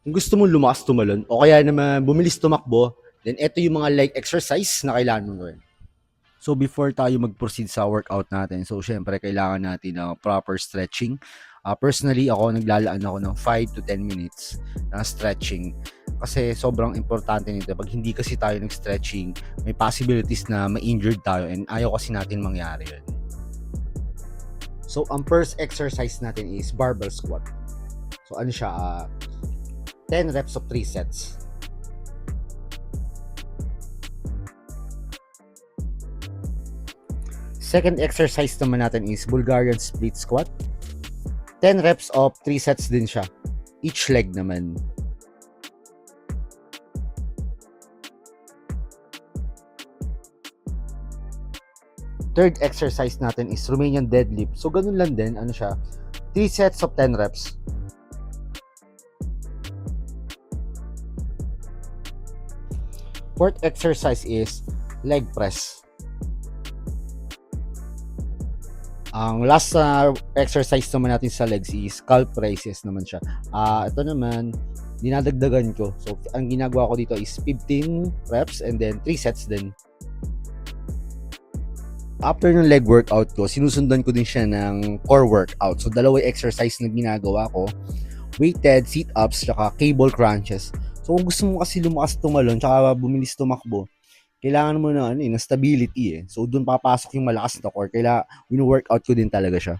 Kung gusto mong lumakas tumalon o kaya naman bumilis tumakbo, then ito yung mga leg exercise na kailangan mong gawin. So before tayo mag-proceed sa workout natin, so syempre kailangan natin ng proper stretching. Personally, ako naglalaan ako ng 5 to 10 minutes na stretching kasi sobrang importante nito. Pag hindi kasi tayo nag-stretching, may possibilities na ma-injured tayo and ayaw kasi natin mangyari yun. So ang first exercise natin is barbell squat. So ano siya, 10 reps of 3 sets. Second exercise naman natin is Bulgarian split squat. 10 reps of 3 sets din siya. Each leg naman. Third exercise natin is Romanian deadlift. So ganun lang din, ano siya, 3 sets of 10 reps. Fourth exercise is leg press. Ang last exercise naman natin sa legs is calf raises naman siya. Ito naman, dinadagdagan ko. So, ang ginagawa ko dito is 15 reps and then 3 sets din. After ng leg workout ko, sinusundan ko din siya ng core workout. So, dalawang exercise na ginagawa ko. Weighted sit-ups, tsaka cable crunches. So, kung gusto mo kasi lumakas tumalon, tsaka bumilis tumakbo, kailangan mo na ng stability eh. So doon papasok yung malakas na core. Kailangan wino-workout ko din talaga siya.